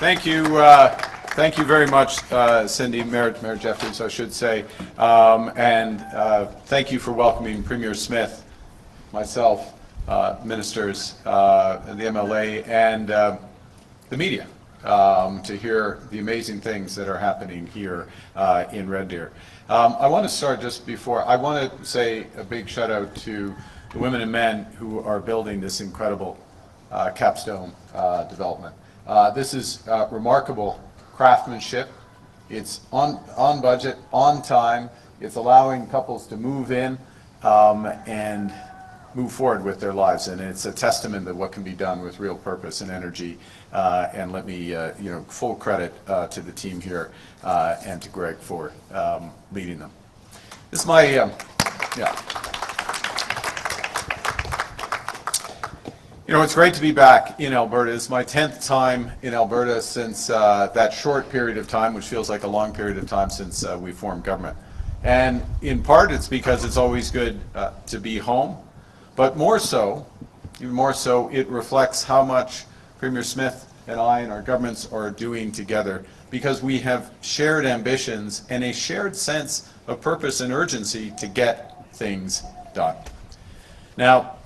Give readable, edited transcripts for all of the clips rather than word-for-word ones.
Thank you very much, Cindy, Mayor Jeffries, I should say, and thank you for welcoming Premier Smith, myself, ministers, the MLA, and the media to hear the amazing things that are happening here in Red Deer. I want to start just before, I want to say a big shout out to the women and men who are building this incredible capstone development. This is remarkable craftsmanship. It's on budget, on time. It's allowing couples to move in and move forward with their lives, and it's a testament to what can be done with real purpose and energy. And let me, full credit to the team here and to Greg for leading them. This is my, it's great to be back in Alberta. It's my 10th time in Alberta since that short period of time, which feels like a long period of time since we formed government. And in part, it's because it's always good to be home. But more so, even more so, it reflects how much Premier Smith and I and our governments are doing together, because we have shared ambitions and a shared sense of purpose and urgency to get things done. Now,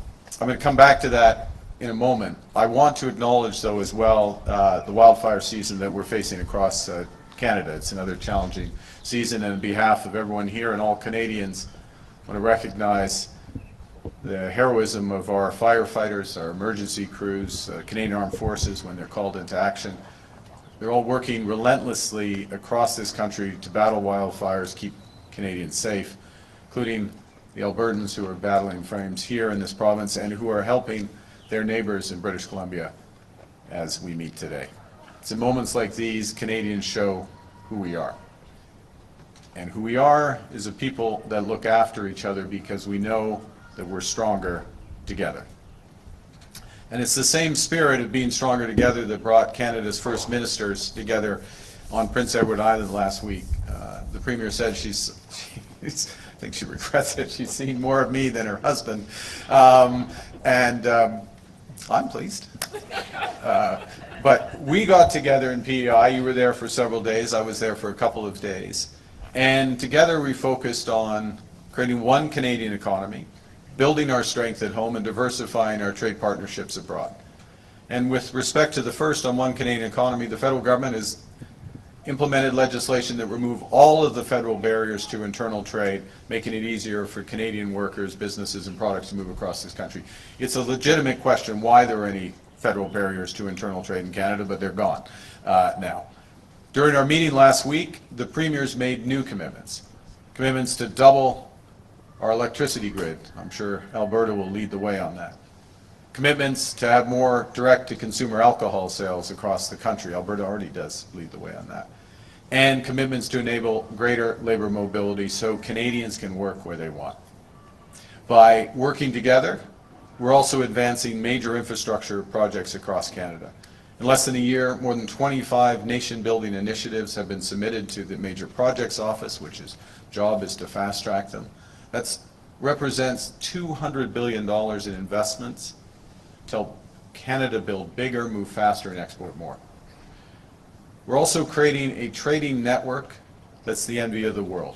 I'm going to come back to that in a moment. I want to acknowledge, though, as well, the wildfire season that we're facing across Canada. It's another challenging season, and on behalf of everyone here and all Canadians, I want to recognize the heroism of our firefighters, our emergency crews, Canadian Armed Forces when they're called into action. They're all working relentlessly across this country to battle wildfires, keep Canadians safe, including the Albertans who are battling flames here in this province and who are helping their neighbors in British Columbia as we meet today. It's in moments like these Canadians show who we are. And who we are is a people that look after each other because we know that we're stronger together. And it's the same spirit of being stronger together that brought Canada's first ministers together on Prince Edward Island last week. The Premier said I think she regrets it. She's seen more of me than her husband. And I'm pleased. But we got together in PEI. You were there for several days. I was there for a couple of days. And together we focused on creating one Canadian economy, building our strength at home, and diversifying our trade partnerships abroad. And with respect to the first on one Canadian economy, the federal government has implemented legislation that remove all of the federal barriers to internal trade, making it easier for Canadian workers, businesses, and products to move across this country. It's a legitimate question why there are any federal barriers to internal trade in Canada, but they're gone now. During our meeting last week, the premiers made new commitments to double our electricity grid. I'm sure Alberta will lead the way on that. Commitments to have more direct-to-consumer alcohol sales across the country. Alberta already does lead the way on that. And commitments to enable greater labor mobility so Canadians can work where they want. By working together, we're also advancing major infrastructure projects across Canada. In less than a year, more than 25 nation-building initiatives have been submitted to the Major Projects Office, which is job is to fast-track them. That represents $200 billion in investments to help Canada build bigger, move faster, and export more. We're also creating a trading network that's the envy of the world.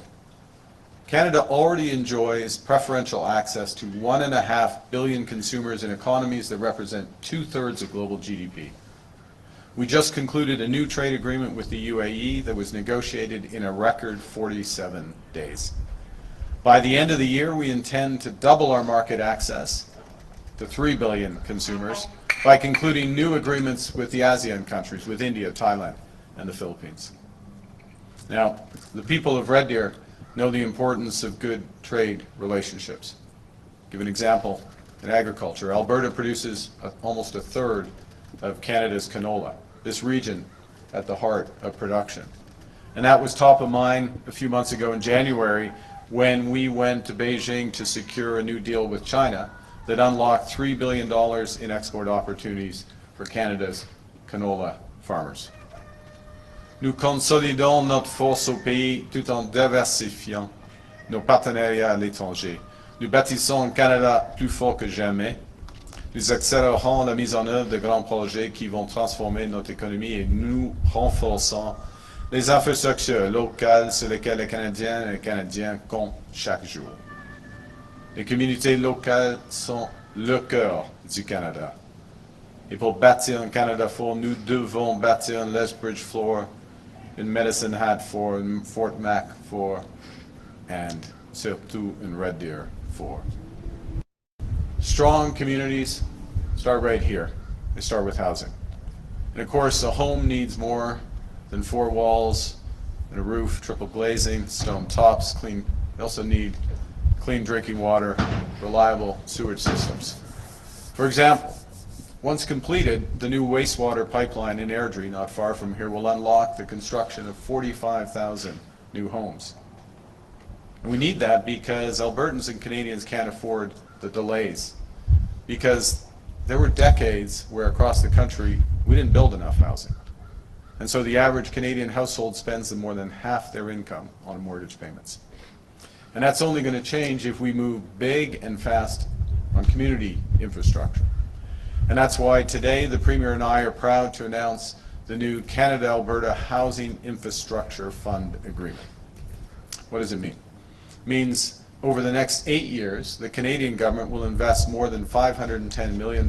Canada already enjoys preferential access to 1.5 billion consumers in economies that represent 2/3 of global GDP. We just concluded a new trade agreement with the UAE that was negotiated in a record 47 days. By the end of the year, we intend to double our market access to 3 billion consumers by concluding new agreements with the ASEAN countries, with India, Thailand, and the Philippines. Now, the people of Red Deer know the importance of good trade relationships. Give an example in agriculture. Alberta produces almost 1/3 of Canada's canola, this region at the heart of production. And that was top of mind a few months ago in January when we went to Beijing to secure a new deal with China that unlocked $3 billion in export opportunities for Canada's canola farmers. Nous consolidons notre force au pays tout en diversifiant nos partenariats à l'étranger. Nous bâtissons un Canada plus fort que jamais. Nous accélérerons la mise en œuvre de grands projets qui vont transformer notre économie et nous renforçons les infrastructures locales sur lesquelles les Canadiennes et les Canadiens comptent chaque jour. Les communautés locales sont le cœur du Canada. Et pour bâtir un Canada fort, nous devons bâtir un Lethbridge fort, une Medicine Hat fort, un Fort Mac fort, and surtout un Red Deer fort. Strong communities start right here. They start with housing. And of course, a home needs more than four walls and a roof, triple glazing, stone tops, clean. They also need clean drinking water, reliable sewage systems. For example, once completed, the new wastewater pipeline in Airdrie, not far from here, will unlock the construction of 45,000 new homes. And we need that because Albertans and Canadians can't afford the delays, because there were decades where across the country we didn't build enough housing. And so the average Canadian household spends more than half their income on mortgage payments. And that's only going to change if we move big and fast on community infrastructure. And that's why today the Premier and I are proud to announce the new Canada-Alberta Housing Infrastructure Fund Agreement. What does it mean? It means over the next 8 years, the Canadian government will invest more than $510 million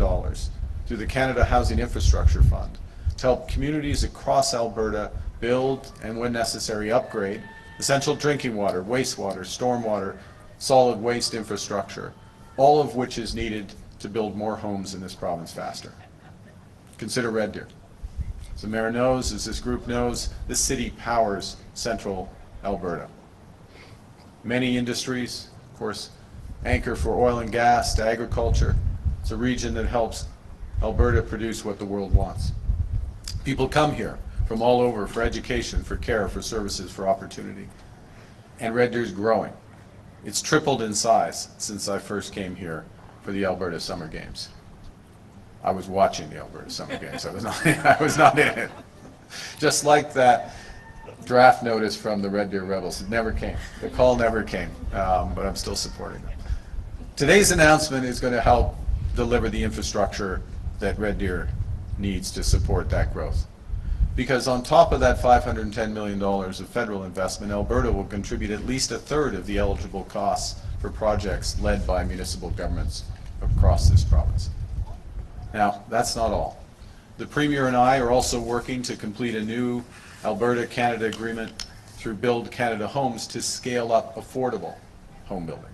through the Canada Housing Infrastructure Fund to help communities across Alberta build and, when necessary, upgrade essential drinking water, wastewater, stormwater, solid waste infrastructure, all of which is needed to build more homes in this province faster. Consider Red Deer. As the mayor knows, as this group knows, this city powers central Alberta. Many industries, of course, anchor for oil and gas to agriculture. It's a region that helps Alberta produce what the world wants. People come here from all over for education, for care, for services, for opportunity. And Red Deer's growing. It's tripled in size since I first came here for the Alberta Summer Games. I was watching the Alberta Summer Games. I was not in it. Just like that draft notice from the Red Deer Rebels. It never came. The call never came, but I'm still supporting them. Today's announcement is going to help deliver the infrastructure that Red Deer needs to support that growth. Because on top of that $510 million of federal investment, Alberta will contribute at least a third of the eligible costs for projects led by municipal governments across this province. Now, that's not all. The Premier and I are also working to complete a new Alberta-Canada agreement through Build Canada Homes to scale up affordable home building.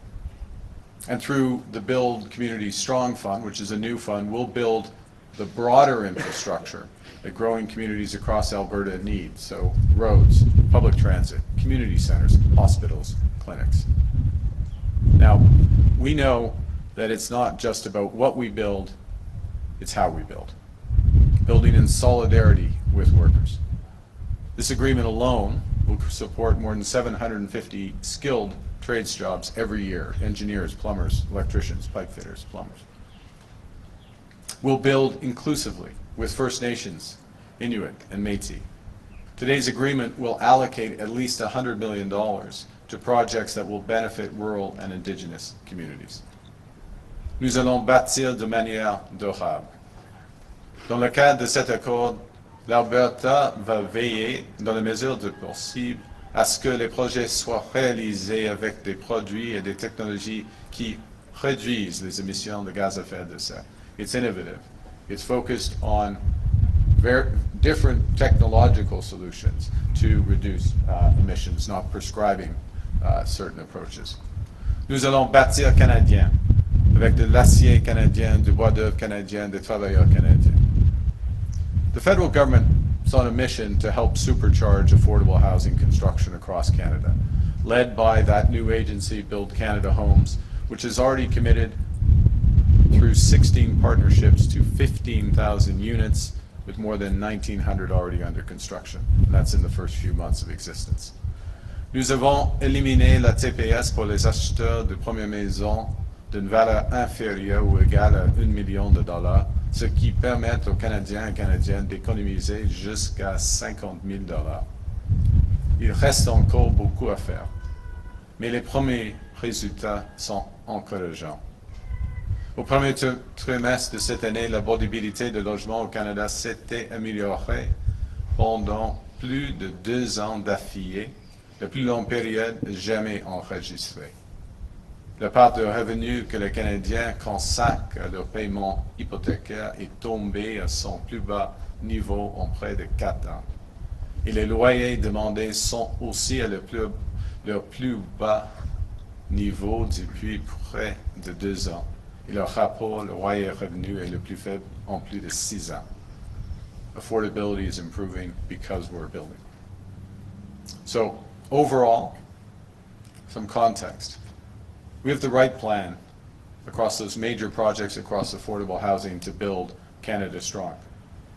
And through the Build Community Strong Fund, which is a new fund, we'll build the broader infrastructure that growing communities across Alberta need. So roads, public transit, community centers, hospitals, clinics. Now, we know that it's not just about what we build, it's how we build. Building in solidarity with workers. This agreement alone will support more than 750 skilled trades jobs every year: engineers, plumbers, electricians, pipe fitters, plumbers. We'll build inclusively with First Nations, Inuit, and Métis. Today's agreement will allocate at least $100 million to projects that will benefit rural and Indigenous communities. Nous allons bâtir de manière durable. Dans le cadre de cet accord, l'Alberta va veiller, dans la mesure du possible, à ce que les projets soient réalisés avec des produits et des technologies qui réduisent les émissions de gaz à effet de serre. It's innovative. It's focused on very different technological solutions to reduce emissions, not prescribing certain approaches. Nous allons bâtir canadien, avec de l'acier canadien, du bois d'œuvre canadien, des travailleurs canadiens. The federal government is on a mission to help supercharge affordable housing construction across Canada, led by that new agency, Build Canada Homes, which has already committed through 16 partnerships to 15,000 units, with more than 1,900 already under construction. And that's in the first few months of existence. Nous avons éliminé la TPS pour les acheteurs de première maison d'une valeur inférieure ou égale à $1 million, ce qui permet aux Canadiens et Canadiennes d'économiser jusqu'à $50 000. Il reste encore beaucoup à faire, mais les premiers résultats sont encourageants. Au premier trimestre de cette année, l'abordabilité de logement au Canada s'était améliorée pendant plus de 2 ans d'affilée, la plus longue période jamais enregistrée. La part de revenus que les Canadiens consacrent à leur paiement hypothécaire est tombée à son plus bas niveau en près de 4 ans. Et les loyers demandés sont aussi à leur plus bas niveau depuis près de 2 ans. Et leur rapport, le loyer-revenu, est le plus faible en plus de 6 ans. Affordability is improving because we're building. So, overall, some context. We have the right plan across those major projects across affordable housing to build Canada strong.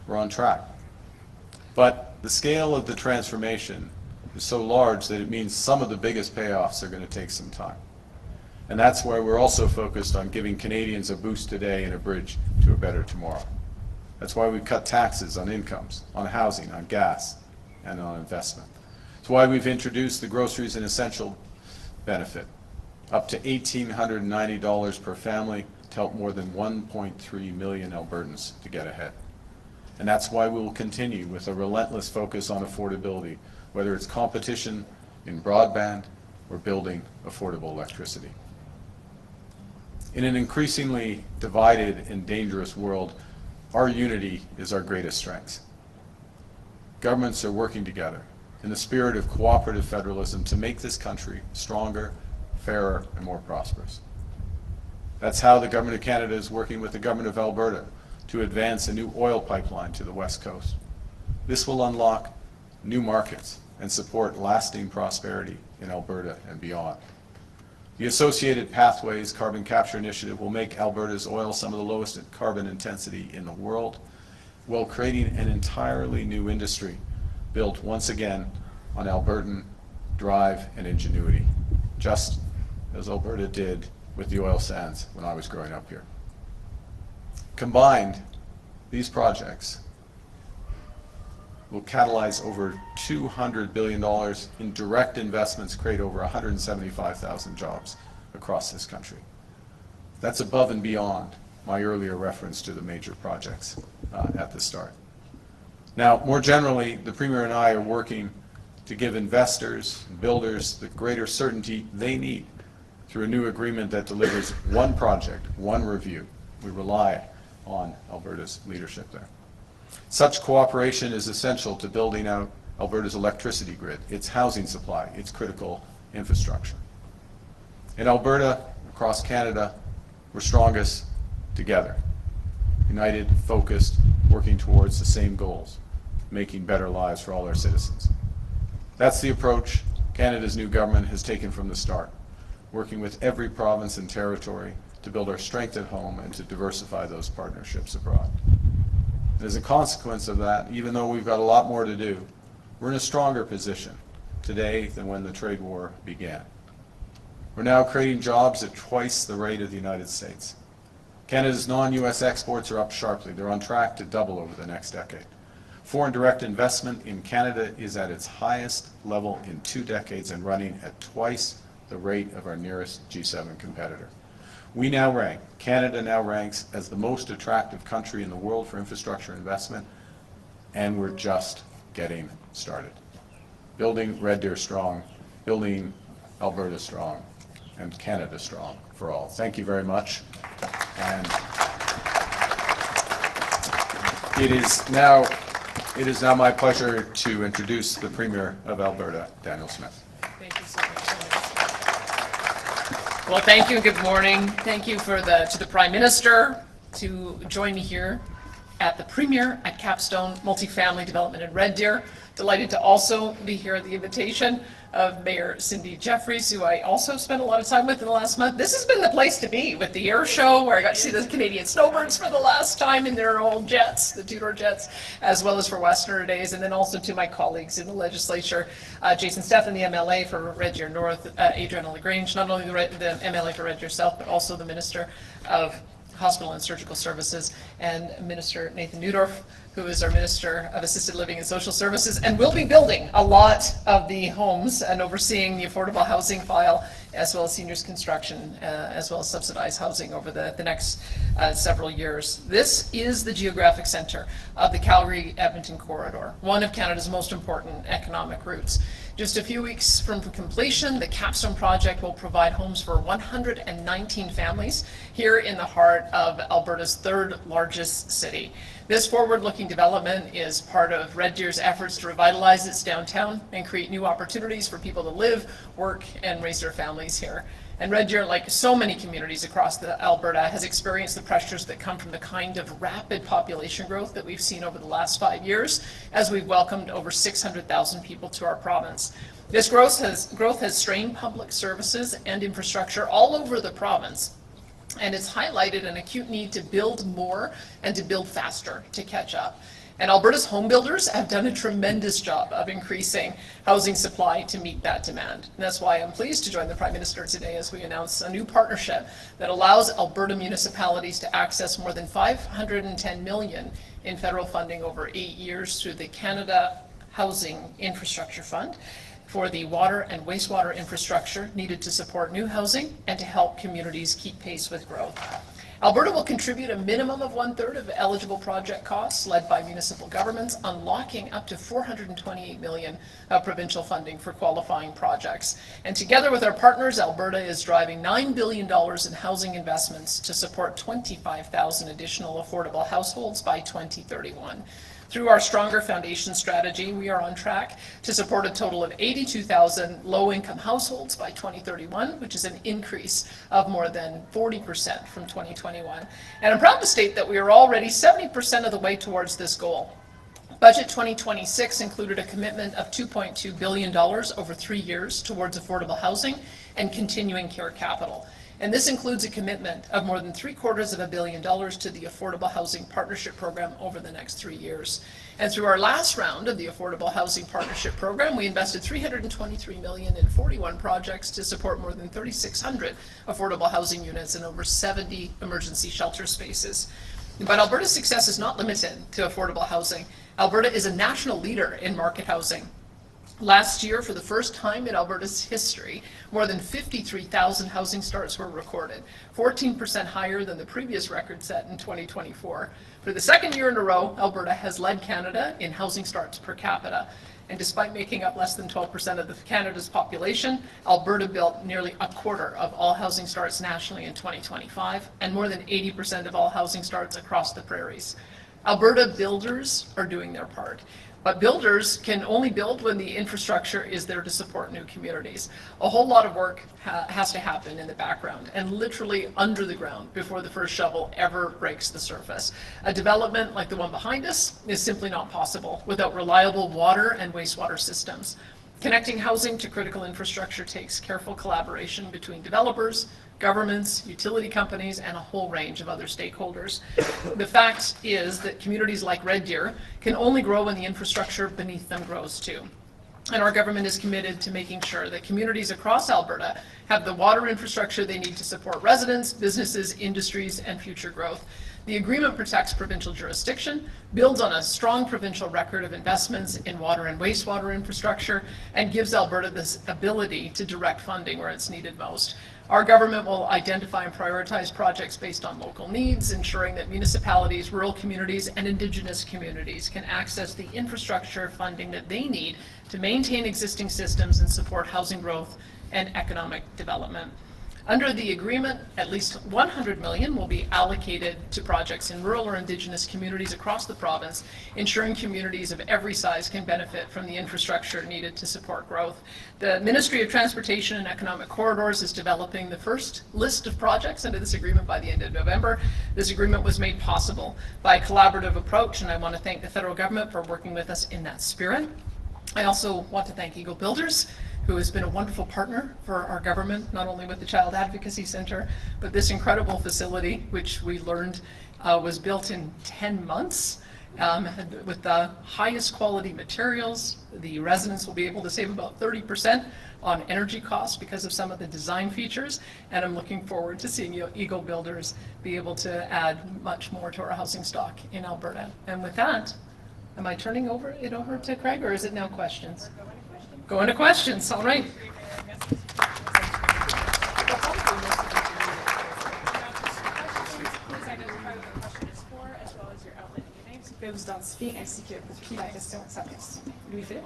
We're on track. But the scale of the transformation is so large that it means some of the biggest payoffs are going to take some time. And that's why we're also focused on giving Canadians a boost today and a bridge to a better tomorrow. That's why we've cut taxes on incomes, on housing, on gas, and on investment. It's why we've introduced the groceries and essential benefit, up to $1,890 per family to help more than 1.3 million Albertans to get ahead. And that's why we will continue with a relentless focus on affordability, whether it's competition in broadband or building affordable electricity. In an increasingly divided and dangerous world, our unity is our greatest strength. Governments are working together in the spirit of cooperative federalism to make this country stronger, fairer, and more prosperous. That's how the Government of Canada is working with the Government of Alberta to advance a new oil pipeline to the West Coast. This will unlock new markets and support lasting prosperity in Alberta and beyond. The Associated Pathways Carbon Capture Initiative will make Alberta's oil some of the lowest in carbon intensity in the world, while creating an entirely new industry built once again on Albertan drive and ingenuity, just as Alberta did with the oil sands when I was growing up here. Combined, these projects will catalyze over $200 billion in direct investments, create over 175,000 jobs across this country. That's above and beyond my earlier reference to the major projects at the start. Now, more generally, the Premier and I are working to give investors and builders the greater certainty they need through a new agreement that delivers one project, one review. We rely on Alberta's leadership there. Such cooperation is essential to building out Alberta's electricity grid, its housing supply, its critical infrastructure. In Alberta, across Canada, we're strongest together, united, focused, working towards the same goals, making better lives for all our citizens. That's the approach Canada's new government has taken from the start, working with every province and territory to build our strength at home and to diversify those partnerships abroad. As a consequence of that, even though we've got a lot more to do, we're in a stronger position today than when the trade war began. We're now creating jobs at twice the rate of the United States. Canada's non-U.S. exports are up sharply. They're on track to double over the next decade. Foreign direct investment in Canada is at its highest level in 2 decades and running at twice the rate of our nearest G7 competitor. Canada now ranks as the most attractive country in the world for infrastructure investment, and we're just getting started. Building Red Deer strong, building Alberta strong, and Canada strong for all. Thank you very much. And it is now my pleasure to introduce the Premier of Alberta, Danielle Smith. Thank you so much. Well, thank you and good morning. Thank you to the Prime Minister to join me here at the Premier at Capstone Multifamily Development in Red Deer. Delighted to also be here at the invitation of Mayor Cindy Jeffries, who I also spent a lot of time with in the last month. This has been the place to be with the air show, where I got to see the Canadian snowbirds for the last time in their old jets, the two-door jets, as well as for Westerner Days, and then also to my colleagues in the legislature, Jason Stephan, the MLA for Red Deer North, Adriana LaGrange, not only the MLA for Red Deer South, but also the Minister of Hospital and Surgical Services, and Minister Nathan Neudorf, who is our Minister of Assisted Living and Social Services, and will be building a lot of the homes and overseeing the affordable housing file, as well as seniors construction, as well as subsidized housing over the next several years. This is the geographic center of the Calgary-Edmonton corridor, one of Canada's most important economic routes. Just a few weeks from completion, the Capstone project will provide homes for 119 families here in the heart of Alberta's third largest city. This forward-looking development is part of Red Deer's efforts to revitalize its downtown and create new opportunities for people to live, work, and raise their families here. And Red Deer, like so many communities across Alberta, has experienced the pressures that come from the kind of rapid population growth that we've seen over the last 5 years, as we've welcomed over 600,000 people to our province. This growth has strained public services and infrastructure all over the province, and it's highlighted an acute need to build more and to build faster to catch up. And Alberta's home builders have done a tremendous job of increasing housing supply to meet that demand. And that's why I'm pleased to join the Prime Minister today as we announce a new partnership that allows Alberta municipalities to access more than $510 million in federal funding over 8 years through the Canada Housing Infrastructure Fund for the water and wastewater infrastructure needed to support new housing and to help communities keep pace with growth. Alberta will contribute a minimum of 1/3 of eligible project costs led by municipal governments, unlocking up to $428 million of provincial funding for qualifying projects. And together with our partners, Alberta is driving $9 billion in housing investments to support 25,000 additional affordable households by 2031. Through our Stronger Foundation strategy, we are on track to support a total of 82,000 low-income households by 2031, which is an increase of more than 40% from 2021. And I'm proud to state that we are already 70% of the way towards this goal. Budget 2026 included a commitment of $2.2 billion over 3 years towards affordable housing and continuing care capital. And this includes a commitment of more than $750 million to the Affordable Housing Partnership Program over the next 3 years. And through our last round of the Affordable Housing Partnership Program, we invested $323 million in 41 projects to support more than 3,600 affordable housing units and over 70 emergency shelter spaces. But Alberta's success is not limited to affordable housing. Alberta is a national leader in market housing. Last year, for the first time in Alberta's history, more than 53,000 housing starts were recorded, 14% higher than the previous record set in 2024. For the second year in a row, Alberta has led Canada in housing starts per capita. And despite making up less than 12% of Canada's population, Alberta built nearly a quarter of all housing starts nationally in 2025, and more than 80% of all housing starts across the prairies. Alberta builders are doing their part. But builders can only build when the infrastructure is there to support new communities. A whole lot of work has to happen in the background and literally under the ground before the first shovel ever breaks the surface. A development like the one behind us is simply not possible without reliable water and wastewater systems. Connecting housing to critical infrastructure takes careful collaboration between developers, governments, utility companies, and a whole range of other stakeholders. The fact is that communities like Red Deer can only grow when the infrastructure beneath them grows too. And our government is committed to making sure that communities across Alberta have the water infrastructure they need to support residents, businesses, industries, and future growth. The agreement protects provincial jurisdiction, builds on a strong provincial record of investments in water and wastewater infrastructure, and gives Alberta this ability to direct funding where it's needed most. Our government will identify and prioritize projects based on local needs, ensuring that municipalities, rural communities, and Indigenous communities can access the infrastructure funding that they need to maintain existing systems and support housing growth and economic development. Under the agreement, at least $100 million will be allocated to projects in rural or Indigenous communities across the province, ensuring communities of every size can benefit from the infrastructure needed to support growth. The Ministry of Transportation and Economic Corridors is developing the first list of projects under this agreement by the end of November. This agreement was made possible by a collaborative approach, and I want to thank the federal government for working with us in that spirit. I also want to thank Eagle Builders, who has been a wonderful partner for our government, not only with the Child Advocacy Center, but this incredible facility, which we learned was built in 10 months with the highest quality materials. The residents will be able to save about 30% on energy costs because of some of the design features, and I'm looking forward to seeing Eagle Builders be able to add much more to our housing stock in Alberta. And with that, Am I turning it over to Craig, or is it now questions? Go into questions, all right. Dans ce fait, ainsi que pour qui la question s'adresse. Louis-Philippe?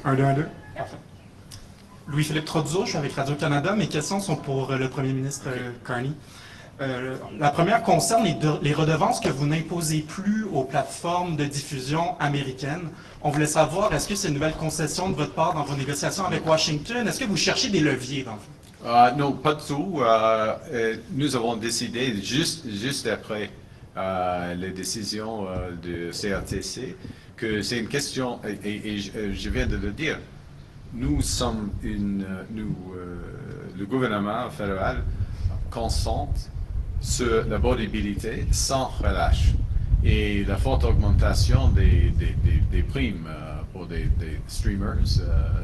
Un, deux, un, deux. Parfait. Louis-Philippe Trotteau, je suis avec Radio-Canada. Mes questions sont pour le premier ministre Carney. La première concerne les redevances que vous n'imposez plus aux plateformes de diffusion américaines. On voulait savoir, est-ce que c'est une nouvelle concession de votre part dans vos négociations avec Washington? Est-ce que vous cherchez des leviers dans le fond? Non, pas du tout. Nous avons décidé, juste après les décisions de CRTC, que c'est une question, et je viens de le dire, nous sommes le gouvernement fédéral consente sur l'abordabilité sans relâche. Et la forte augmentation des primes pour des streamers,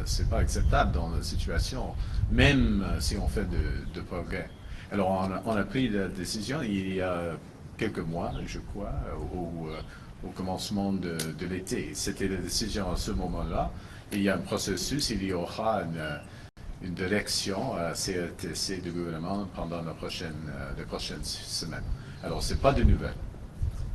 c'est pas acceptable dans la situation, même si on fait de progrès. Alors on a pris la décision il y a quelques mois, je crois, au commencement de l'été. C'était la décision à ce moment-là. Et il y a un processus, il y aura une direction à CRTC du gouvernement pendant les prochaines semaines. Alors, ce n'est pas de nouvelles.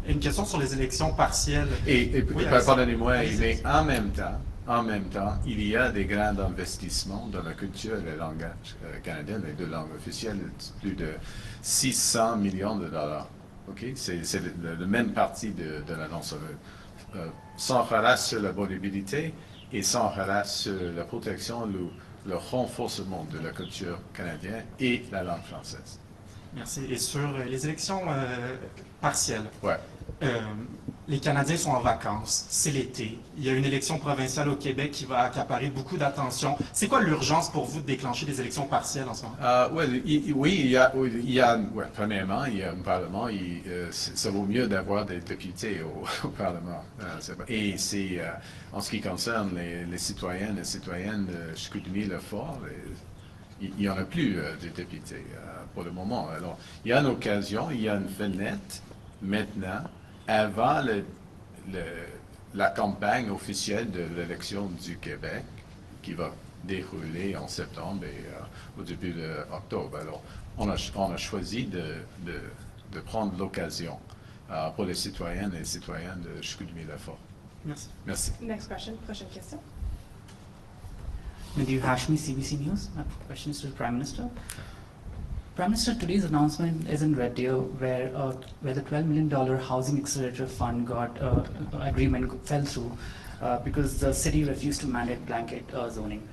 Une question sur les élections partielles. Oui, pardonnez-moi, mais en même temps, il y a des grands investissements dans la culture et le langage canadien, les deux langues officielles, plus de 600 millions de dollars. Okay? C'est le même parti de l'annonce. Sans relâche sur la volabilité et sans relâche sur la protection, le renforcement de la culture canadienne et la langue française. Merci. Et sur les élections partielles, ouais. Les Canadiens sont en vacances, c'est l'été. Il y a une élection provinciale au Québec qui va accaparer beaucoup d'attention. C'est quoi l'urgence pour vous de déclencher des élections partielles en ce moment? Premièrement, il y a un Parlement. Ça vaut mieux d'avoir des députés au Parlement. Et c'est, en ce qui concerne les citoyennes et citoyennes de Chicoutimi-le-Fort, il n'y en a plus de députés pour le moment. Alors, il y a une occasion, il y a une fenêtre maintenant, avant la campagne officielle de l'élection du Québec, qui va dérouler en septembre et au début d'octobre. Alors, on a choisi de prendre l'occasion pour les citoyennes et citoyens de Chicoutimi-le-Fort. Merci. Merci. Next question. Prochaine question. Madhu Hashmi, CBC News. My question is to the Prime Minister. Prime Minister, today's announcement is in Red Deer, where the $12 million Housing Accelerator Fund agreement fell through because the city refused to mandate blanket zoning.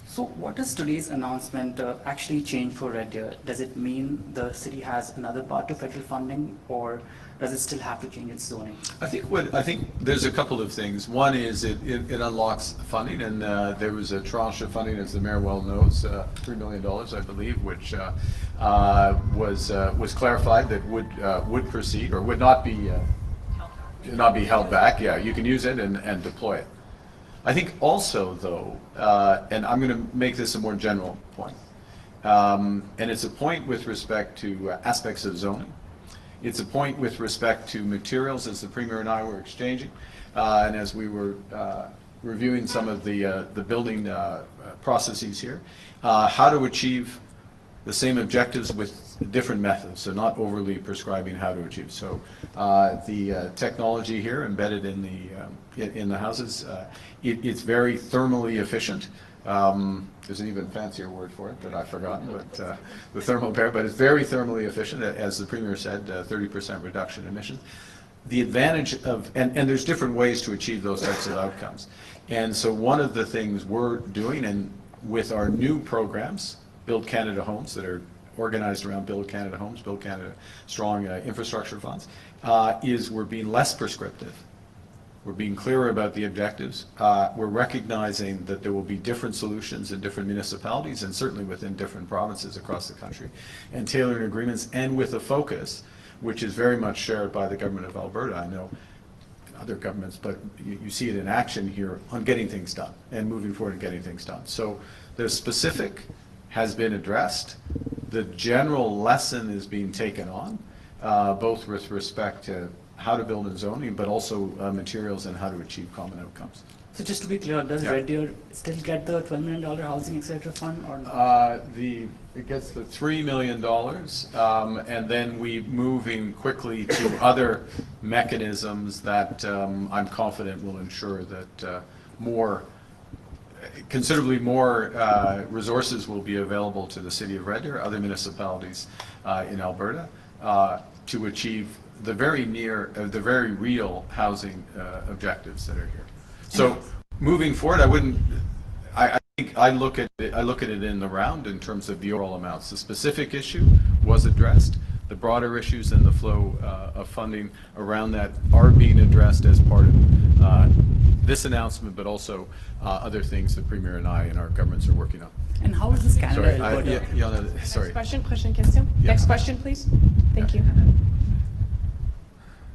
So what does today's announcement actually change for Red Deer? Does it mean the city has another part of federal funding, or does it still have to change its zoning? I think there's a couple of things. One is it unlocks funding, and there was a tranche of funding, as the mayor well knows, $3 million, I believe, which was clarified that would proceed or would not be held back. Yeah, you can use it and deploy it. I think also, though, and I'm going to make this a more general point, and it's a point with respect to aspects of zoning. It's a point with respect to materials, as the Premier and I were exchanging, and as we were reviewing some of the building processes here, how to achieve the same objectives with different methods, so not overly prescribing how to achieve. So the technology here embedded in the houses, it's very thermally efficient. There's an even fancier word for it that I've forgotten, but the thermal pair, but it's very thermally efficient, as the Premier said, 30% reduction in emissions. The advantage of, and there's different ways to achieve those types of outcomes. And so one of the things we're doing, and with our new programs, Build Canada Homes, that are organized around Build Canada Homes, Build Canada Strong Infrastructure Funds, is we're being less prescriptive. We're being clearer about the objectives. We're recognizing that there will be different solutions in different municipalities and certainly within different provinces across the country, and tailoring agreements, and with a focus which is very much shared by the government of Alberta. I know other governments, but you see it in action here on getting things done and moving forward and getting things done. So the specific has been addressed. The general lesson is being taken on. both with respect to how to build and zoning, but also materials and how to achieve common outcomes. So just to be clear, does Yeah. Red Deer still get the $12 million housing accelerator fund or not? It gets the $3 million, and then we moving quickly to other mechanisms that I'm confident will ensure that considerably more resources will be available to the city of Red Deer, other municipalities in Alberta, to achieve the very real housing objectives that are here. So moving forward, I think I look at it in the round in terms of the overall amounts. The specific issue was addressed. The broader issues and the flow of funding around that are being addressed as part of this announcement, but also other things the Premier and I and our governments are working on. And how is this Canada? Sorry, Alberta? sorry. Prochaine question. Yeah. Next question, please. Thank you.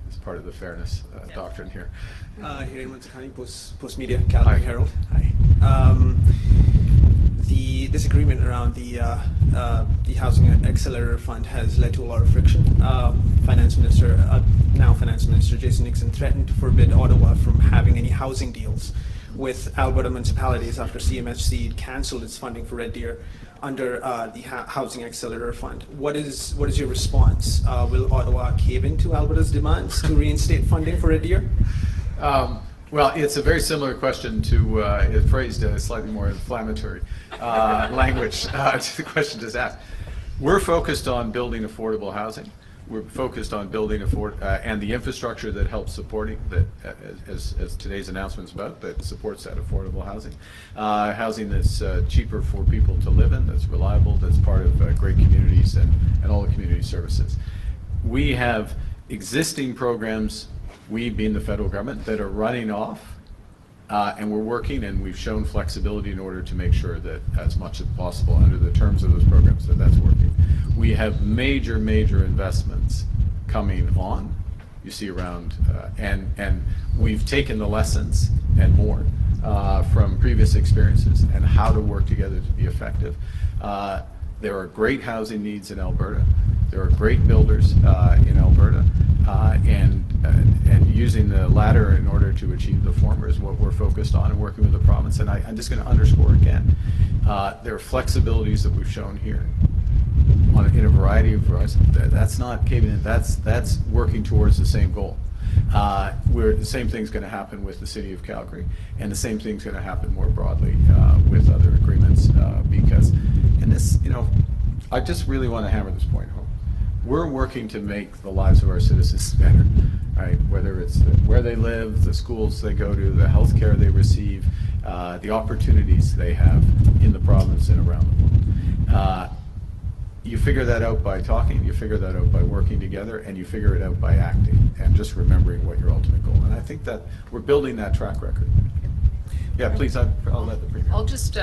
It's part of the fairness doctrine here. Here in Carney, Post Media, Calgary Hi. Herald. Hi. The disagreement around the Housing Accelerator Fund has led to a lot of friction. Now Finance Minister Jason Nixon threatened to forbid Ottawa from having any housing deals with Alberta municipalities after CMHC cancelled its funding for Red Deer under the Housing Accelerator Fund. What is your response? Will Ottawa cave into Alberta's demands to reinstate funding for Red Deer? Well, it's a very similar question to, it phrased a slightly more inflammatory language to the question just asked. We're focused on building affordable housing. We're focused on building and the infrastructure that helps supporting that, as today's announcement's about, that supports that affordable housing. Housing that's cheaper for people to live in, that's reliable, that's part of great communities and all the community services. We have existing programs, we being the federal government, that are running off, and we're working, and we've shown flexibility in order to make sure that as much as possible under the terms of those programs that's working. We have major investments coming on, you see around, and we've taken the lessons and more from previous experiences and how to work together to be effective. There are great housing needs in Alberta. There are great builders in Alberta, and using the latter in order to achieve the former is what we're focused on and working with the province. And I'm just going to underscore again, there are flexibilities that we've shown here in a variety of ways. That's not caving in. That's working towards the same goal. The same thing's going to happen with the City of Calgary, and the same thing's going to happen more broadly with other agreements. Because, and this, I just really want to hammer this point home. We're working to make the lives of our citizens better, right? Whether it's where they live, the schools they go to, the health care they receive, the opportunities they have in the province and around the world. You figure that out by talking, you figure that out by working together, and you figure it out by acting and just remembering what your ultimate goal. And I think that we're building that track record. Yeah, please, I'll let the Premier. I'll just,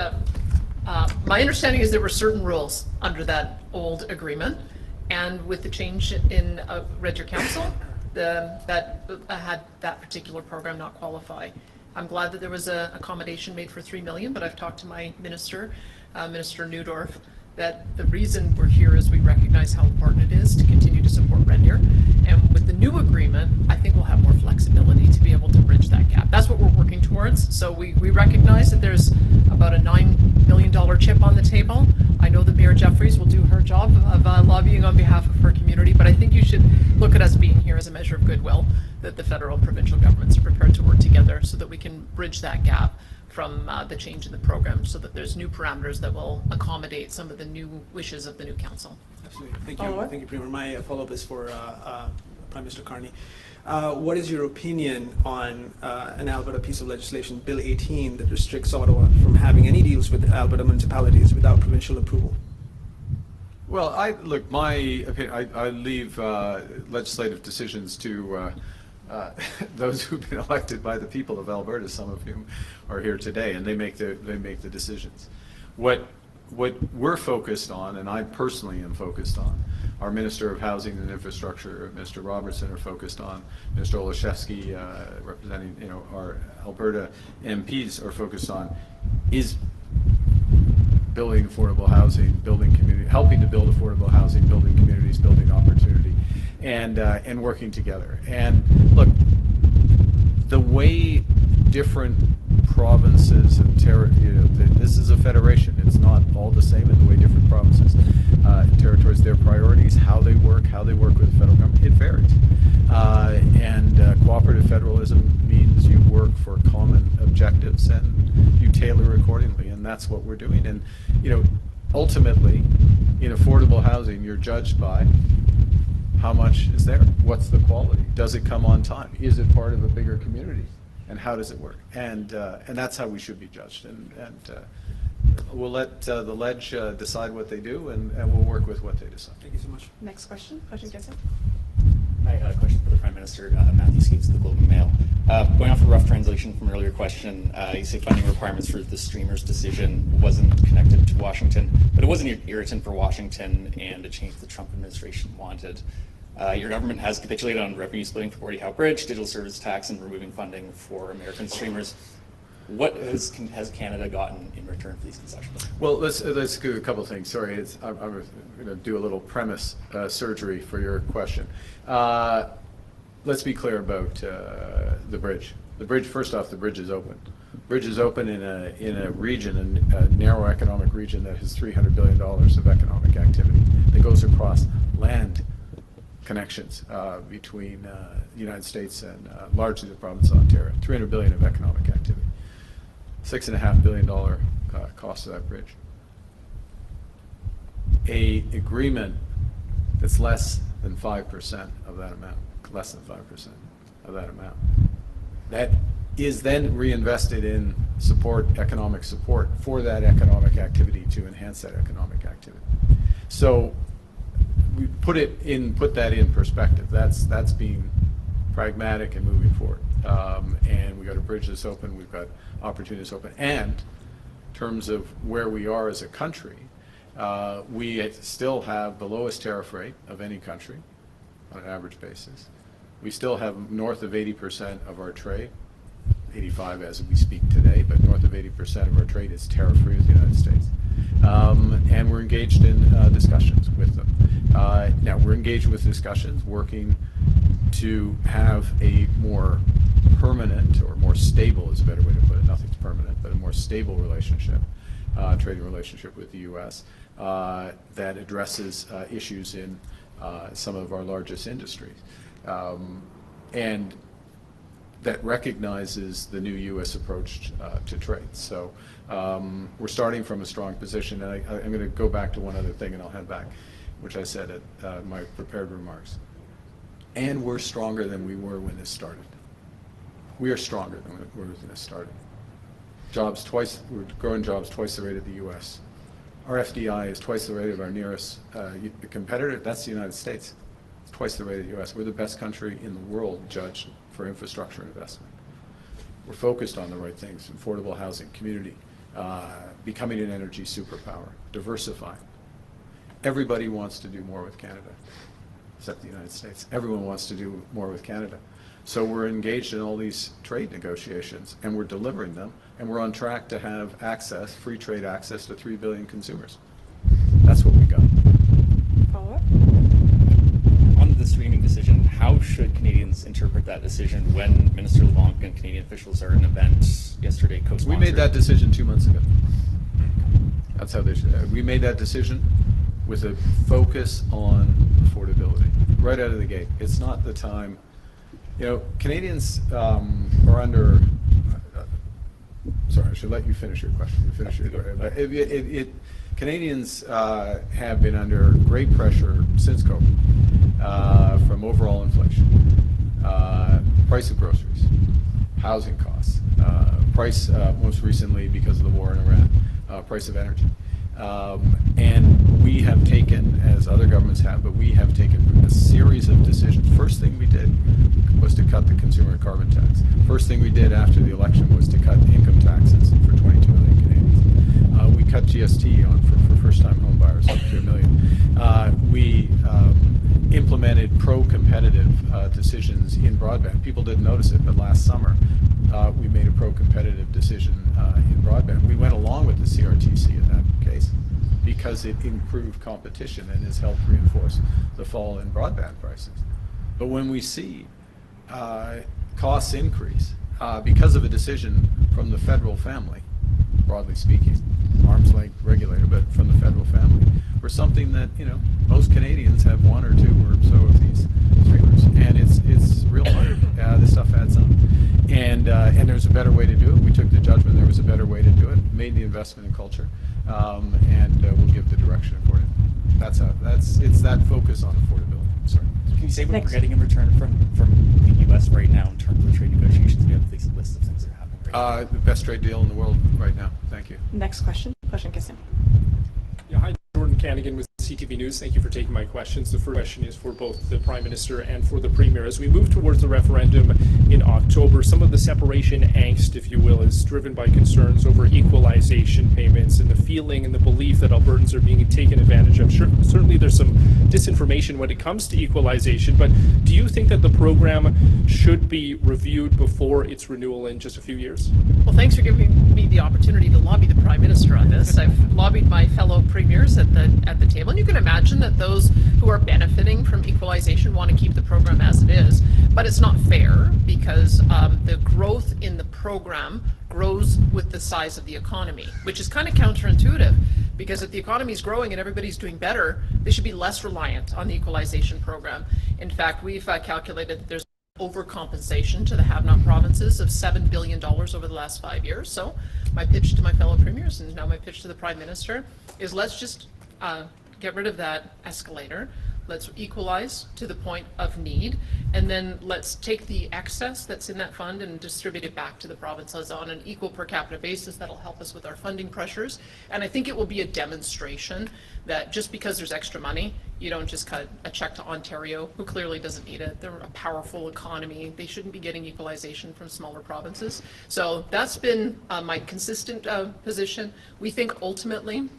my understanding is there were certain rules under that old agreement, and with the change in Red Deer Council, that had that particular program not qualify. I'm glad that there was an accommodation made for $3 million, but I've talked to my minister, Minister Neudorf, that the reason we're here is we recognize how important it is to continue to support Red Deer. And with the new agreement, I think we'll have more flexibility to be able to bridge that gap. That's what we're working towards. So we recognize that there's about a $9 million chip on the table. I know that Mayor Jeffries will do her job of lobbying on behalf of her community, but I think you should look at us being here as a measure of goodwill, that the federal and provincial governments are prepared to work together so that we can bridge that gap from the change in the program, so that there's new parameters that will accommodate some of the new wishes of the new council. Absolutely. Thank you. Follow-up? Thank you, Premier. My follow-up is for Prime Minister Carney. What is your opinion on an Alberta piece of legislation, Bill 18, that restricts Ottawa from having any deals with Alberta municipalities without provincial approval? Well, look, my opinion, I leave legislative decisions to those who've been elected by the people of Alberta, some of whom are here today, and they make the decisions. What we're focused on, and I personally am focused on, our Minister of Housing and Infrastructure, Mr. Robertson, are focused on, Mr. Olszewski, representing our Alberta MPs, are focused on, is building affordable housing, building community, helping to build affordable housing, building communities, building opportunity, and working together. And look, the way different provinces and this is a federation. It's not all the same in the way different provinces and territories, their priorities, how they work with the federal government, it varies. Cooperative federalism means you work for common objectives and you tailor accordingly, and that's what we're doing. And ultimately, in affordable housing, you're judged by how much is there, what's the quality, does it come on time, is it part of a bigger community, and how does it work? And that's how we should be judged. And we'll let the ledge decide what they do, and we'll work with what they decide. Thank you so much. Next question, Patrick Gessler. Hi, a question for the Prime Minister, Matthew Skeets, the Globe and Mail. Going off a rough translation from an earlier question, you say funding requirements for the streamers decision wasn't connected to Washington, but it was an irritant for Washington and a change the Trump administration wanted. Your government has capitulated on revenue splitting for Gordie Howe Bridge, digital service tax, and removing funding for American streamers. What has Canada gotten in return for these concessions? Well, let's do a couple of things. Sorry, I'm going to do a little premise surgery for your question. Let's be clear about the bridge. The bridge, first off, the bridge is open. Bridge is open in a region, a narrow economic region that has $300 billion of economic activity that goes across land connections between the United States and largely the province of Ontario. $300 billion of economic activity. $6.5 billion cost of that bridge. A agreement that's less than 5% of that amount, less than 5% of that amount, that is then reinvested in economic support for that economic activity to enhance that economic activity. So we put that in perspective. That's being pragmatic and moving forward. And we've got a bridge that's open, we've got opportunities open. And in terms of where we are as a country, we still have the lowest tariff rate of any country on an average basis. We still have north of 80% of our trade, 85 as we speak today, but north of 80% of our trade is tariff-free with the United States. And we're engaged in discussions with them. Now, we're engaged with discussions, working to have a more permanent or more stable is a better way to put it. Nothing's permanent, but a more stable relationship, trading relationship with the U.S. That addresses issues in some of our largest industries. And that recognizes the new U.S. approach to trade. So we're starting from a strong position. And I'm going to go back to one other thing, and I'll head back, which I said at my prepared remarks. And we're stronger than we were when this started. We are stronger than we were when this started. We're growing jobs twice the rate of the U.S. Our FDI is twice the rate of our nearest competitor. That's the United States. It's twice the rate of the U.S. We're the best country in the world judged for infrastructure investment. We're focused on the right things: affordable housing, community, becoming an energy superpower, diversifying. Everybody wants to do more with Canada, except the United States. Everyone wants to do more with Canada. So we're engaged in all these trade negotiations, and we're delivering them, and we're on track to have access, free trade access to 3 billion consumers. That's what we got. Follow-up? On the streaming decision, how should Canadians interpret that decision when Minister LeBlanc and Canadian officials are at an event yesterday co-sponsored? We made that decision 2 months ago. That's how they should. We made that decision with a focus on affordability right out of the gate. It's not the time. Canadians are under. Sorry, I should let you finish your question. You finish your question. Canadians have been under great pressure since COVID from overall inflation, price of groceries, housing costs, price most recently because of the war in Iran, price of energy. And we have taken, as other governments have, but we have taken a series of decisions. First thing we did was to cut the consumer carbon tax. First thing we did after the election was to cut income taxes for 22 million Canadians. We cut GST for first-time home buyers up to $1 million. We implemented pro-competitive decisions in broadband. People didn't notice it, but last summer we made a pro-competitive decision in broadband. We went along with the CRTC in that case, because it improved competition and has helped reinforce the fall in broadband prices. But when we see costs increase because of a decision from the federal family, broadly speaking, arm's length regulator, but from the federal family, for something that, you know, most Canadians have one or two or so of these streamers, and it's real hard. This stuff adds up, and there's a better way to do it. We took the judgment there was a better way to do it, made the investment in culture, and we'll give the direction accordingly. It's that focus on affordability. Sorry. Can you say what we're getting in return from the U.S. right now in terms of trade negotiations? We have this list of things that are happening right now. The best trade deal in the world right now. Thank you. Next question. Prochaine question. Yeah, hi, Jordan Canigan with CTV News. Thank you for taking my questions. The first question is for both the Prime Minister and for the Premier. As we move towards the referendum in October, some of the separation angst, if you will, is driven by concerns over equalization payments and the feeling and the belief that Albertans are being taken advantage of. Sure, certainly there's some disinformation when it comes to equalization, but do you think that the program should be reviewed before its renewal in just a few years? Well, thanks for giving me the opportunity to lobby the Prime Minister on this. I've lobbied my fellow premiers at the table, and you can imagine that those who are benefiting from equalization want to keep the program as it is, but it's not fair because the growth in the program grows with the size of the economy, which is kind of counterintuitive, because if the economy is growing and everybody's doing better, they should be less reliant on the equalization program. In fact, we've calculated that there's overcompensation to the have-not provinces of $7 billion over the last 5 years. So my pitch to my fellow premiers, and now my pitch to the Prime Minister, is let's just get rid of that escalator. Let's equalize to the point of need, and then let's take the excess that's in that fund and distribute it back to the provinces on an equal per capita basis. That'll help us with our funding pressures. And I think it will be a demonstration that just because there's extra money, you don't just cut a check to Ontario, who clearly doesn't need it. They're a powerful economy. They shouldn't be getting equalization from smaller provinces. So that's been my consistent position. We think ultimately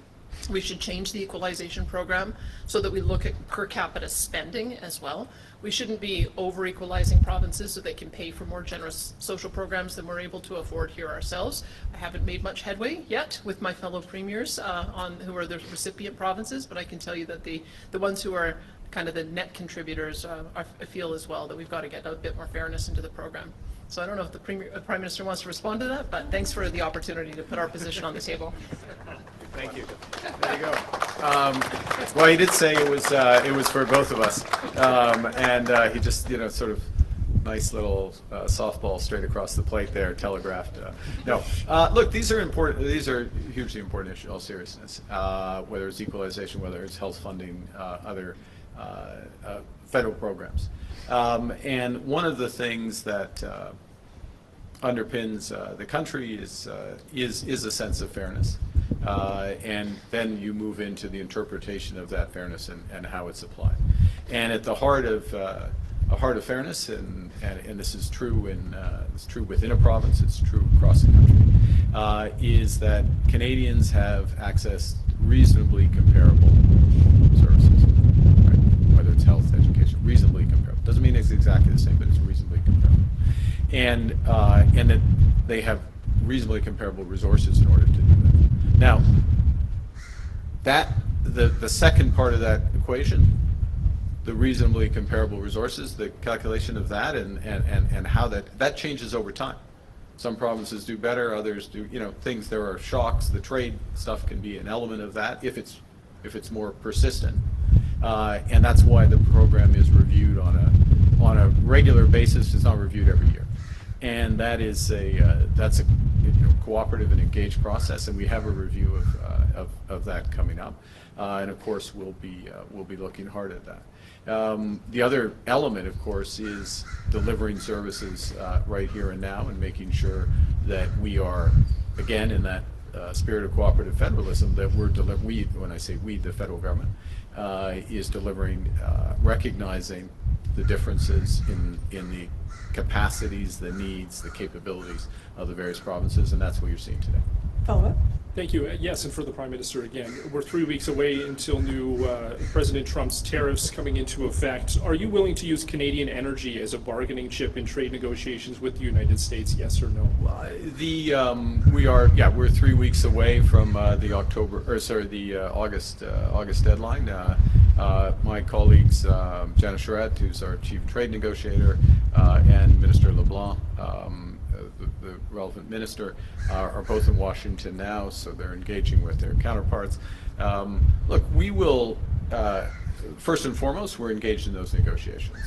we should change the equalization program so that we look at per capita spending as well. We shouldn't be over-equalizing provinces so they can pay for more generous social programs than we're able to afford here ourselves. I haven't made much headway yet with my fellow premiers on who are the recipient provinces, but I can tell you that the ones who are kind of the net contributors I feel as well that we've got to get a bit more fairness into the program. So I don't know if the Prime Minister wants to respond to that, but thanks for the opportunity to put our position on the table. Thank you. There you go. Well, he did say it was for both of us, and he just sort of nice little softball straight across the plate there, telegraphed. No, look, these are important. These are hugely important issues. In all seriousness, whether it's equalization, whether it's health funding, other federal programs, and one of the things that underpins the country is a sense of fairness. And then you move into the interpretation of that fairness and how it's applied. And at the heart of fairness, and this is true it's true within a province, it's true across the country, is that Canadians have access to reasonably comparable services, right? Whether it's health, education, reasonably comparable. Doesn't mean it's exactly the same, but it's reasonably comparable. And that they have reasonably comparable resources in order to do that. Now, the second part of that equation, the reasonably comparable resources, the calculation of that, and how that changes over time. Some provinces do better, others do. Things. There are shocks. The trade stuff can be an element of that if it's more persistent, and that's why the program is reviewed on a regular basis. It's not reviewed every year, and that's a cooperative and engaged process, and we have a review of that coming up, and of course we'll be looking hard at that. The other element, of course, is delivering services right here and now, and making sure that we are, again, in that spirit of cooperative federalism, that when I say we, the federal government, is delivering, recognizing the differences in the capacities, the needs, the capabilities of the various provinces, and that's what you're seeing today. Follow-up. Thank you. Yes, and for the Prime Minister again, we're 3 weeks away until new President Trump's tariffs coming into effect. Are you willing to use Canadian energy as a bargaining chip in trade negotiations with the United States, yes or no? We're 3 weeks away from the August deadline. My colleagues, Janice Charette, who's our chief trade negotiator, and Minister LeBlanc, the relevant minister, are both in Washington now, so they're engaging with their counterparts. Look, we will, first and foremost, we're engaged in those negotiations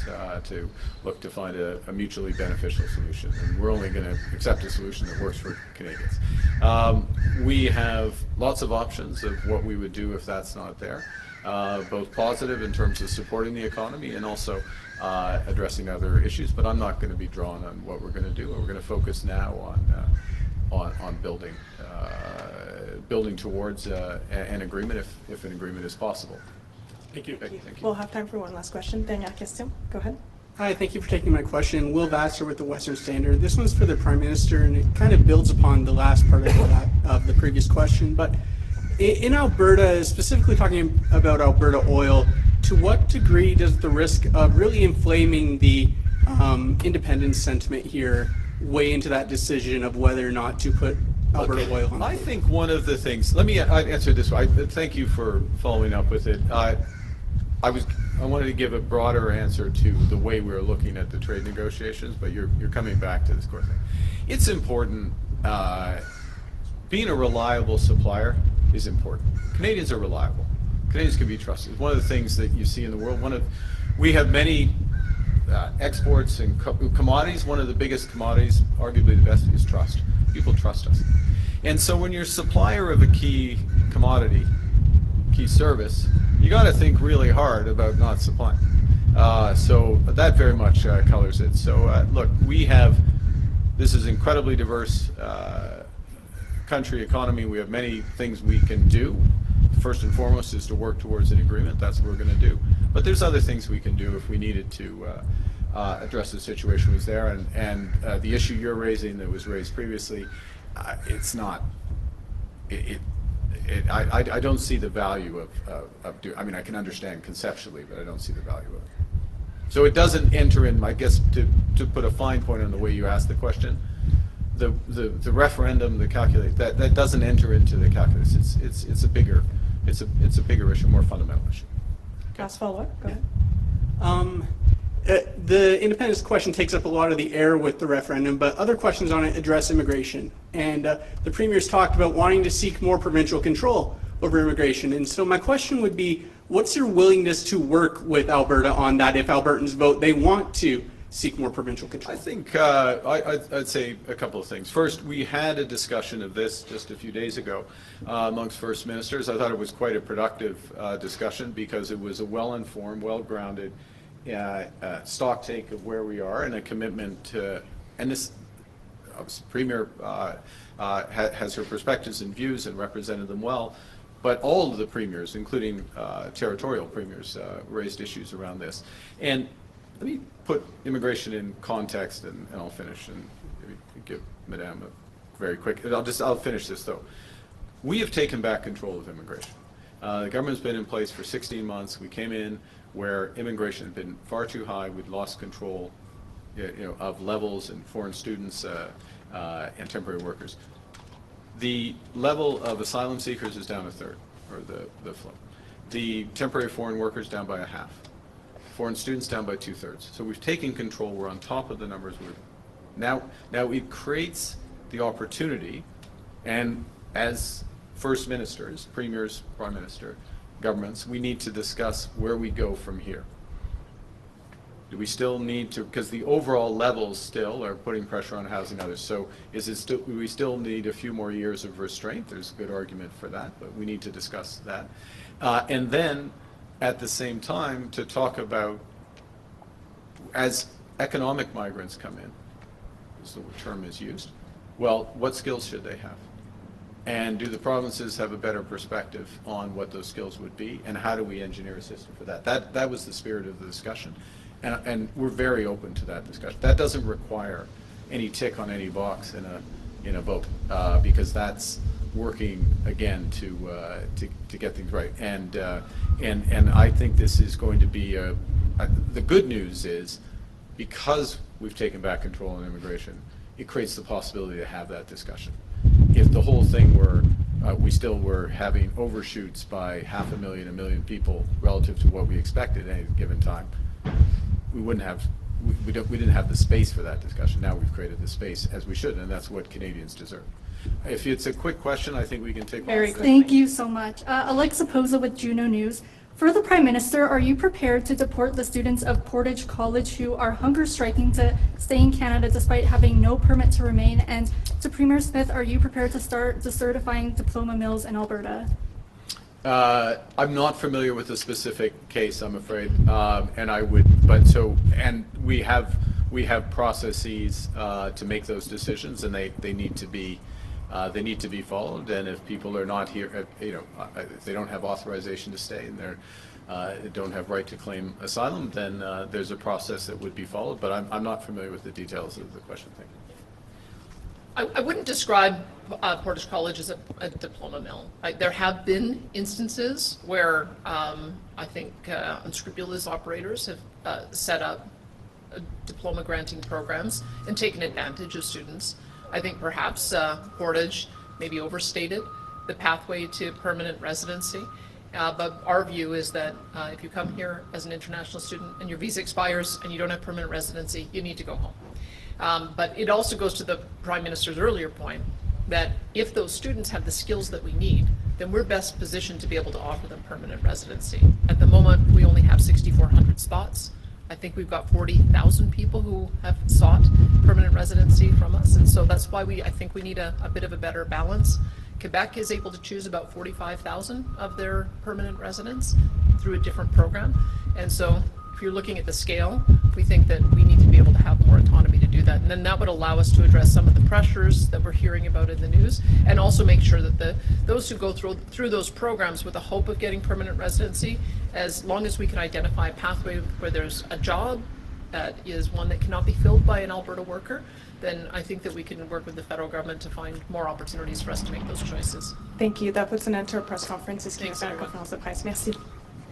to look to find a mutually beneficial solution, and we're only going to accept a solution that works for Canadians. We have lots of options of what we would do if that's not there, both positive in terms of supporting the economy and also addressing other issues, but I'm not going to be drawn on what we're going to do. We're going to focus now on building towards an agreement if an agreement is possible. Thank you. Thank you. We'll have time for one last question. Dernière question. Go ahead. Hi, thank you for taking my question. Will Vassar with the Western Standard. This one's for the Prime Minister, and it kind of builds upon the last part of the previous question. But in Alberta, specifically talking about Alberta oil, to what degree does the risk of really inflaming the independence sentiment here weigh into that decision of whether or not to put Alberta oil on? I think one of the things, let me answer it this way. Thank you for following up with it. I wanted to give a broader answer to the way we're looking at the trade negotiations, but you're coming back to this core thing. It's important, being a reliable supplier is important. Canadians are reliable. Canadians can be trusted. One of the things that you see in the world, we have many exports and commodities. One of the biggest commodities, arguably the best, is trust. People trust us. And so when you're a supplier of a key commodity, key service, you got to think really hard about not supplying. So that very much colors it. So look, this is incredibly diverse country, economy. We have many things we can do. First and foremost is to work towards an agreement. That's what we're going to do. But there's other things we can do if we needed to address the situation was there. And the issue you're raising that was raised previously, it's not. I don't see the value of doing. I mean, I can understand conceptually, but I don't see the value of it. So it doesn't enter in. I guess to put a fine point on the way you asked the question, the referendum, the calculate that doesn't enter into the calculus. It's a bigger issue, more fundamental issue. Last follow-up. Go ahead. The independence question takes up a lot of the air with the referendum, but other questions on it address immigration. And the Premier's talked about wanting to seek more provincial control over immigration. And so my question would be, what's your willingness to work with Alberta on that if Albertans vote they want to seek more provincial control? I think I'd say a couple of things. First, we had a discussion of this just a few days ago amongst First Ministers. I thought it was quite a productive discussion because it was a well-informed, well-grounded stock take of where we are and a commitment to, and this Premier has her perspectives and views and represented them well, but all of the premiers, including territorial premiers, raised issues around this. And let me put immigration in context, and I'll finish and maybe give Madame a very quick. I'll finish this though. We have taken back control of immigration. The government's been in place for 16 months. We came in where immigration had been far too high. We'd lost control, of levels and foreign students and temporary workers. The level of asylum seekers is down a third, or the flow. The temporary foreign workers down by a half. Foreign students down by 2/3. So we've taken control. We're on top of the numbers. Now it creates the opportunity, and as First Ministers, Premiers, Prime Minister, governments, we need to discuss where we go from here. Do we still need to, because the overall levels still are putting pressure on housing others, so do we still need a few more years of restraint? There's a good argument for that, but we need to discuss that. And then, at the same time, to talk about, as economic migrants come in, as the term is used, well, what skills should they have? And do the provinces have a better perspective on what those skills would be, and how do we engineer a system for that? That was the spirit of the discussion, and we're very open to that discussion. That doesn't require any tick on any box in a vote, because that's working again to get things right. And I think this is going to be the good news is, because we've taken back control on immigration, it creates the possibility to have that discussion. If the whole thing were, we still were having overshoots by 500,000, 1 million people relative to what we expected at any given time, we wouldn't have, we didn't have the space for that discussion. Now we've created the space, as we should, and that's what Canadians deserve. If it's a quick question, I think we can take one. Thank you so much. Alexa Poza with Juno News. For the Prime Minister, are you prepared to deport the students of Portage College who are hunger striking to stay in Canada despite having no permit to remain? And to Premier Smith, are you prepared to start decertifying diploma mills in Alberta? I'm not familiar with the specific case, I'm afraid, and I would, but so, and we have processes to make those decisions, and they need to be followed. And if people are not here, if they don't have authorization to stay and they don't have right to claim asylum, then there's a process that would be followed. But I'm not familiar with the details of the question. Thank you. I wouldn't describe Portage College as a diploma mill. There have been instances where I think unscrupulous operators have set up diploma granting programs and taken advantage of students. I think perhaps Portage maybe overstated the pathway to permanent residency. But our view is that if you come here as an international student and your visa expires and you don't have permanent residency, you need to go home. But it also goes to the Prime Minister's earlier point that if those students have the skills that we need, then we're best positioned to be able to offer them permanent residency. At the moment, we only have 6,400 spots. I think we've got 40,000 people who have sought permanent residency from us, and so that's why I think we need a bit of a better balance. Quebec is able to choose about 45,000 of their permanent residents through a different program, and so if you're looking at the scale, we think that we need to be able to have more autonomy to do that, and then that would allow us to address some of the pressures that we're hearing about in the news, and also make sure that those who go through those programs with the hope of getting permanent residency, as long as we can identify a pathway where there's a job that is one that cannot be filled by an Alberta worker, then I think that we can work with the federal government to find more opportunities for us to make those choices. Thank you. That puts an end to our press conference. Thanks, everyone. Conférence de presse. Merci.